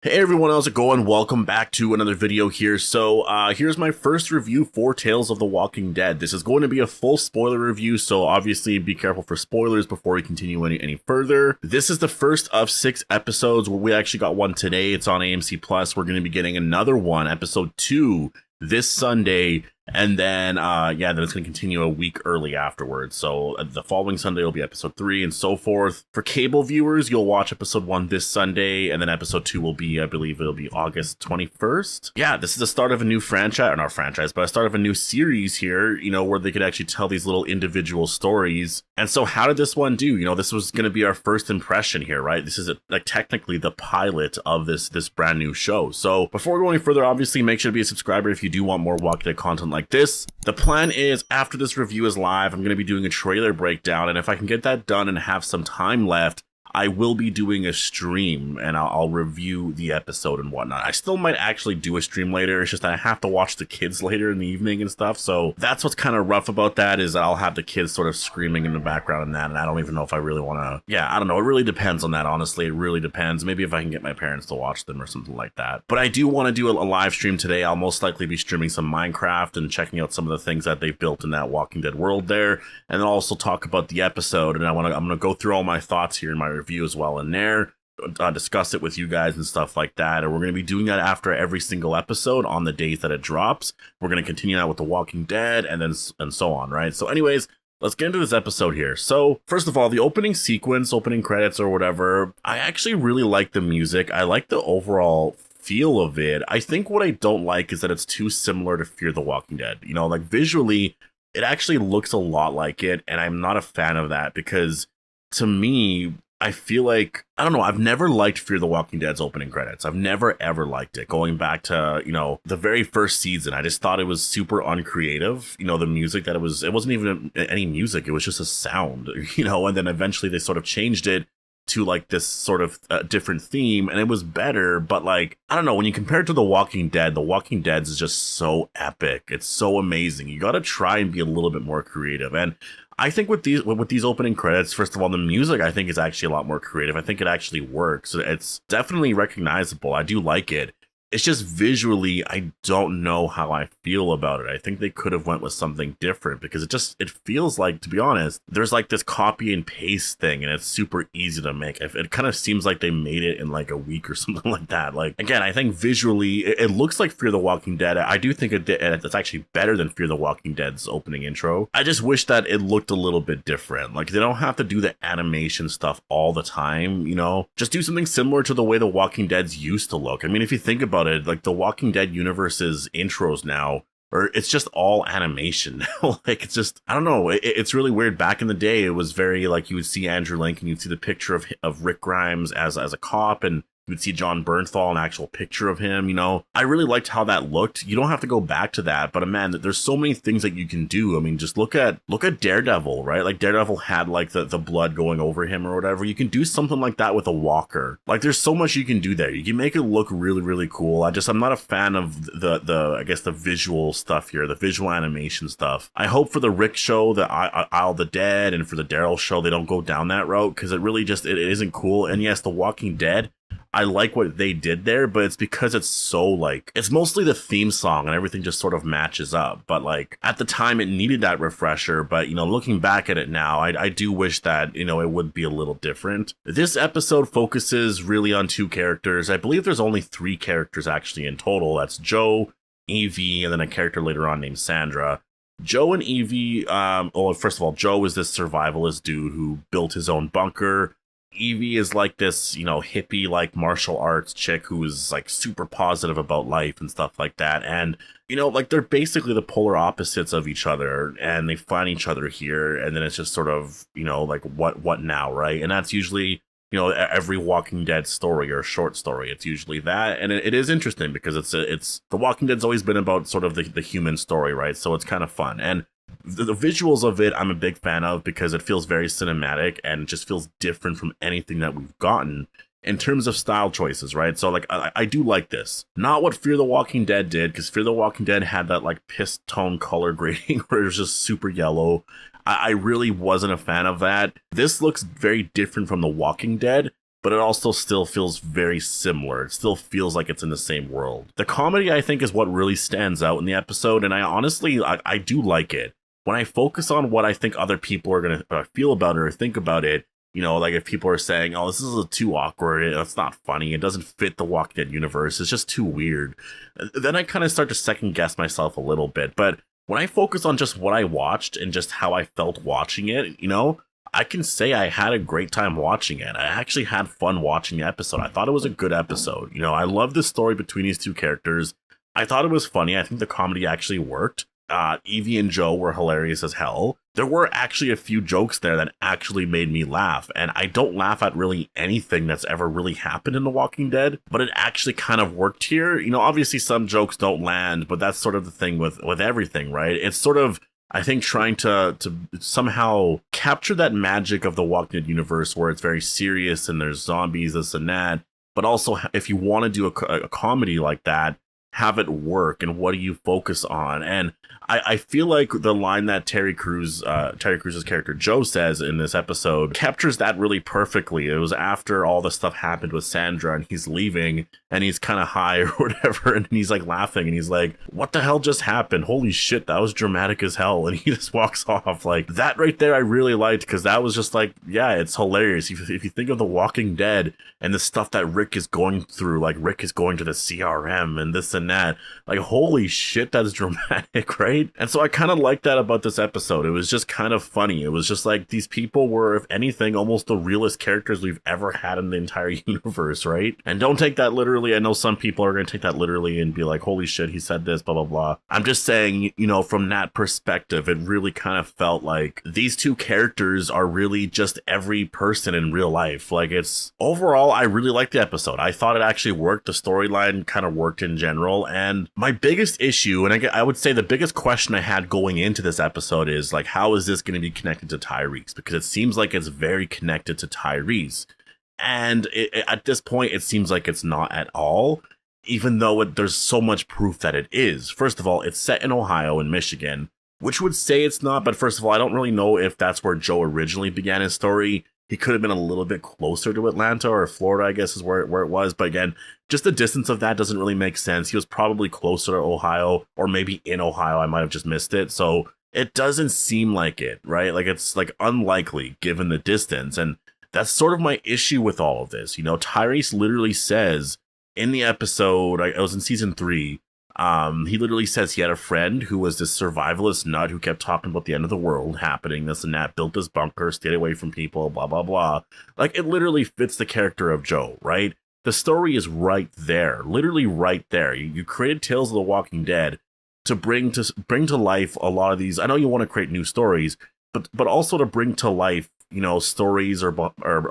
Hey everyone, how's it going? Welcome back to another video here. So here's my first review for Tales of the Walking Dead. This is going to be a full spoiler review, so obviously be careful for spoilers before we continue any further. This is the first of 6 episodes. We actually got one today. It's on AMC Plus. We're going to be getting another one, episode 2, this Sunday. And then, then it's going to continue a week early afterwards. So the following Sunday will be episode 3 and so forth. For cable viewers, you'll watch episode 1 this Sunday. And then episode 2 will be, I believe it'll be August 21st. Yeah, this is the start of a new franchise, or not franchise, but a start of a new series here, where they could actually tell these little individual stories. And so how did this one do? This was going to be our first impression here, right? This is technically the pilot of this brand new show. So before we go any further, obviously make sure to be a subscriber if you do want more Walking Dead content like this. The plan is, after this review is live, I'm going to be doing a trailer breakdown, and if I can get that done and have some time left, I will be doing a stream, and I'll review the episode and whatnot. I still might actually do a stream later. It's just that I have to watch the kids later in the evening and stuff, so that's what's kind of rough about that, is I'll have the kids sort of screaming in the background and that, and I don't even know if I really want to... Yeah, I don't know. It really depends on that, honestly. It really depends. Maybe if I can get my parents to watch them or something like that. But I do want to do a live stream today. I'll most likely be streaming some Minecraft and checking out some of the things that they've built in that Walking Dead world there, and then also talk about the episode, and I'm gonna go through all my thoughts here in my review as well in there, discuss it with you guys and stuff like that. And we're going to be doing that after every single episode on the days that it drops. We're going to continue that with The Walking Dead and so on, right? So anyways, let's get into this episode here. So first of all, the opening sequence, opening credits or whatever, I actually really like the music. I like the overall feel of it. I think what I don't like is that it's too similar to Fear the Walking Dead. Like visually, it actually looks a lot like it, and I'm not a fan of that because to me, I feel like, I don't know, I've never liked Fear the Walking Dead's opening credits. I've never ever liked it. Going back to, the very first season, I just thought it was super uncreative. The music that it wasn't even any music. It was just a sound, and then eventually they sort of changed it to like this sort of different theme, and it was better. But like, I don't know, when you compare it to The Walking Dead is just so epic. It's so amazing. You got to try and be a little bit more creative. And I think with these opening credits, first of all, the music I think is actually a lot more creative. I think it actually works. It's definitely recognizable. I do like it. It's just visually, I don't know how I feel about it. I think they could have went with something different because it feels like, to be honest, there's like this copy and paste thing and it's super easy to make. It kind of seems like they made it in like a week or something like that. Like, again, I think visually it looks like Fear the Walking Dead. I do think it's actually better than Fear the Walking Dead's opening intro. I just wish that it looked a little bit different. Like, they don't have to do the animation stuff all the time, Just do something similar to the way The Walking Dead's used to look. I mean, if you think about it, like the Walking Dead universe's intros now, or it's just all animation now. Like, it's just, I don't know, it's really weird. Back in the day, it was very like, you would see Andrew Lincoln, you'd see the picture of Rick Grimes as a cop, and you would see John Bernthal, an actual picture of him. I really liked how that looked. You don't have to go back to that, but man, there's so many things that you can do. I mean, just look at Daredevil, right? Like, Daredevil had like the blood going over him or whatever. You can do something like that with a walker. Like, there's so much you can do there. You can make it look really, really cool. I'm not a fan of the I guess the visual stuff here, the visual animation stuff. I hope for the Rick show, the Isle of the Dead, and for the Daryl show, they don't go down that route, because it really just, it isn't cool. And yes, The Walking Dead, I like what they did there, but it's because it's so like, it's mostly the theme song and everything just sort of matches up. But like, at the time it needed that refresher, but looking back at it now, I do wish that, it would be a little different. This episode focuses really on 2 characters. I believe there's only 3 characters actually in total. That's Joe, Evie, and then a character later on named Sandra. Joe and Evie, first of all, Joe is this survivalist dude who built his own bunker. Evie is like this, hippie, like martial arts chick who is like super positive about life and stuff like that. And, like, they're basically the polar opposites of each other, and they find each other here. And then it's just sort of, like, what now, right? And that's usually, every Walking Dead story or short story. It's usually that. And it is interesting because it's The Walking Dead's always been about sort of the human story, right? So it's kind of fun. And the visuals of it, I'm a big fan of because it feels very cinematic and just feels different from anything that we've gotten in terms of style choices, right? So like, I do like this. Not what Fear the Walking Dead did, because Fear the Walking Dead had that like piss tone color grading where it was just super yellow. I really wasn't a fan of that. This looks very different from The Walking Dead, but it also still feels very similar. It still feels like it's in the same world. The comedy, I think, is what really stands out in the episode, and I honestly, I do like it. When I focus on what I think other people are going to feel about it or think about it, you know, like if people are saying, oh, this is too awkward, it's not funny, it doesn't fit the Walking Dead universe, it's just too weird, then I kind of start to second guess myself a little bit. But when I focus on just what I watched and just how I felt watching it, you know, I can say I had a great time watching it. I actually had fun watching the episode. I thought it was a good episode. You know, I love the story between these two characters. I thought it was funny. I think the comedy actually worked. Evie and Joe were hilarious as hell. There were actually a few jokes there that actually made me laugh, and I don't laugh at really anything that's ever really happened in The Walking Dead, but it actually kind of worked here. You know, obviously some jokes don't land, but that's sort of the thing with everything, right? It's sort of, I think, trying to somehow capture that magic of the Walking Dead universe where it's very serious and there's zombies, this and that, but also if you want to do a comedy like that, have it work, and what do you focus on? And I feel like the line that Terry Cruz's character Joe says in this episode captures that really perfectly. It was after all the stuff happened with Sandra and he's leaving and he's kind of high or whatever, and he's like laughing and he's like, what the hell just happened? Holy shit, that was dramatic as hell. And he just walks off. Like, that right there I really liked, because that was just like, yeah, it's hilarious. If you think of The Walking Dead and the stuff that Rick is going through, like Rick is going to the CRM and this and that, like, holy shit, that's dramatic, right? And so I kind of like that about this episode. It was just kind of funny. It was just like, these people were, if anything, almost the realest characters we've ever had in the entire universe, right? And don't take that literally. I know some people are going to take that literally and be like, holy shit, he said this, blah, blah, blah. I'm just saying, you know, from that perspective, it really kind of felt like these two characters are really just every person in real life. Like, it's overall, I really liked the episode. I thought it actually worked. The storyline kind of worked in general. And my biggest issue, and I would say the biggest question I had going into this episode is, like, how is this going to be connected to Tyrese? Because it seems like it's very connected to Tyrese. And at this point, it seems like it's not at all, even though there's so much proof that it is. First of all, it's set in Ohio and Michigan, which would say it's not. But first of all, I don't really know if that's where Joe originally began his story. He could have been a little bit closer to Atlanta or Florida, I guess is where it was. But again, just the distance of that doesn't really make sense. He was probably closer to Ohio, or maybe in Ohio. I might have just missed it. So it doesn't seem like it, right? Like, it's like unlikely given the distance. And that's sort of my issue with all of this. You know, Tyrese literally says in the episode, I was in season 3, he literally says he had a friend who was this survivalist nut who kept talking about the end of the world happening, this and that, built this bunker, stayed away from people, blah, blah, blah. Like, it literally fits the character of Joe, right? The story is right there, literally right there. You created Tales of the Walking Dead to bring to life a lot of these. I know you want to create new stories, but also to bring to life, you know, stories or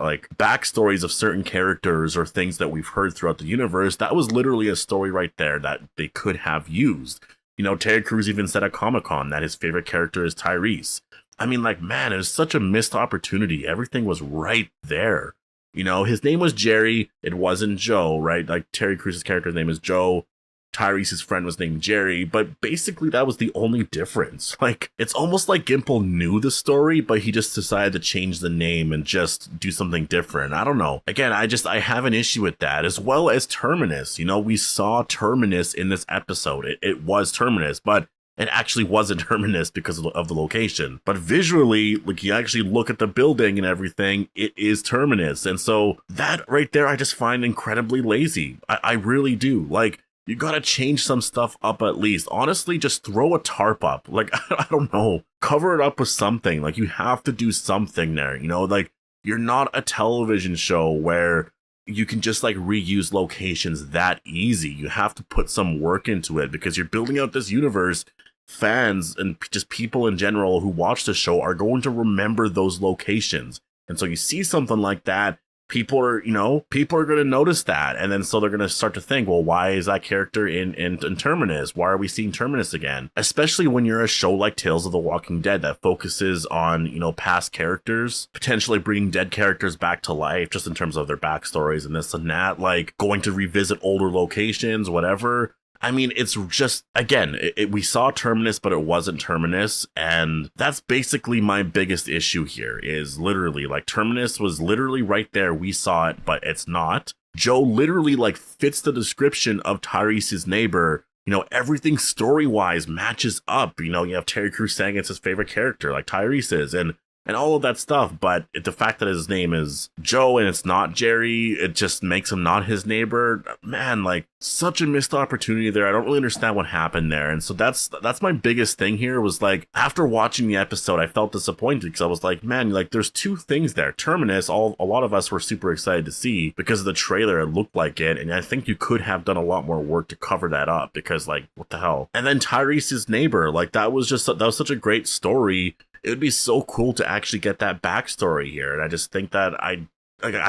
like backstories of certain characters or things that we've heard throughout the universe. That was literally a story right there that they could have used. You know, Terry Crews even said at Comic-Con that his favorite character is Tyrese. I mean, like, man, it was such a missed opportunity. Everything was right there. You know, his name was Jerry. It wasn't Joe, right? Like, Terry Crews' character's name is Joe. Tyrese's friend was named Jerry, but basically that was the only difference. Like, it's almost like Gimple knew the story, but he just decided to change the name and just do something different. I don't know. Again, I have an issue with that, as well as Terminus. You know, we saw Terminus in this episode. It was Terminus, but it actually wasn't Terminus because of the location. But visually, like, you actually look at the building and everything, it is Terminus. And so that right there, I just find incredibly lazy. I really do. Like, you gotta change some stuff up at least. Honestly, just throw a tarp up. Like, I don't know. Cover it up with something. Like, you have to do something there, you know? Like, you're not a television show where you can just, like, reuse locations that easy. You have to put some work into it because you're building out this universe. Fans and just people in general who watch the show are going to remember those locations. And so you see something like that, people are going to notice that. And then so they're going to start to think, well, why is that character in Terminus? Why are we seeing Terminus again? Especially when you're a show like Tales of the Walking Dead that focuses on, you know, past characters, potentially bringing dead characters back to life just in terms of their backstories and this and that, like going to revisit older locations, whatever. I mean, it's just, again, we saw Terminus, but it wasn't Terminus. And that's basically my biggest issue here is literally like Terminus was literally right there. We saw it, but it's not. Joe literally like fits the description of Tyrese's neighbor. You know, everything story-wise matches up. You know, you have Terry Crews saying it's his favorite character, like Tyrese is, and all of that stuff. But the fact that his name is Joe and it's not Jerry, it just makes him not his neighbor. Man, like, such a missed opportunity there. I don't really understand what happened there. And so that's my biggest thing here was like, after watching the episode, I felt disappointed because I was like, man, like there's two things there. Terminus, a lot of us were super excited to see because of the trailer. It looked like it. And I think you could have done a lot more work to cover that up because like, what the hell? And then Tyrese's neighbor, like that was such a great story. It would be so cool to actually get that backstory here. And I just think that I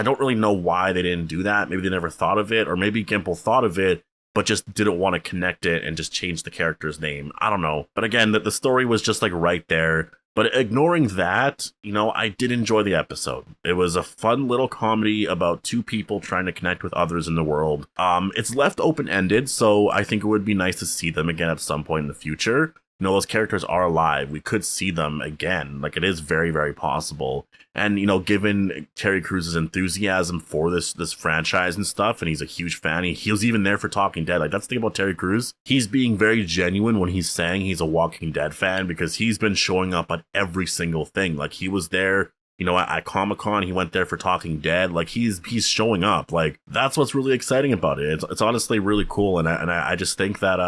don't really know why they didn't do that. Maybe they never thought of it, or maybe Gimple thought of it, but just didn't want to connect it and just change the character's name. I don't know. But again, the story was just like right there. But ignoring that, you know, I did enjoy the episode. It was a fun little comedy about two people trying to connect with others in the world. It's left open-ended, so I think it would be nice to see them again at some point in the future. You know, those characters are alive. We could see them again. Like, it is very, very possible. And, you know, given Terry Crews' enthusiasm for this franchise and stuff, and he's a huge fan, he was even there for Talking Dead. Like, that's the thing about Terry Crews. He's being very genuine when he's saying he's a Walking Dead fan because he's been showing up at every single thing. Like, he was there, you know, at Comic-Con, he went there for Talking Dead. Like, he's showing up. Like, that's what's really exciting about it. It's honestly really cool. And I just think that,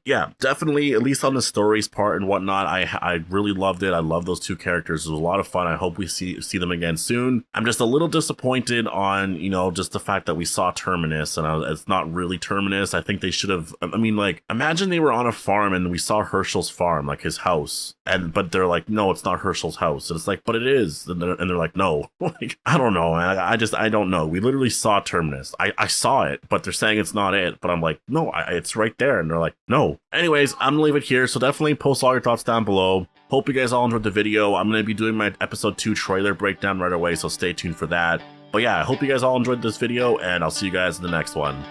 yeah, definitely, at least on the stories part and whatnot, I really loved it. I love those two characters. It was a lot of fun. I hope we see them again soon. I'm just a little disappointed on, you know, just the fact that we saw Terminus and it's not really Terminus. I think they should have, I mean, like, imagine they were on a farm and we saw Herschel's farm, like his house. But they're like, no, it's not Herschel's house. And it's like, but it is. And they're like, no. Like, I don't know, man. I don't know. We literally saw Terminus. I saw it, but they're saying it's not it. But I'm like, no, it's right there. And they're like, no. Anyways, I'm gonna leave it here. So definitely post all your thoughts down below. Hope you guys all enjoyed the video. I'm gonna be doing my episode 2 trailer breakdown right away, so stay tuned for that. But yeah, I hope you guys all enjoyed this video, and I'll see you guys in the next one.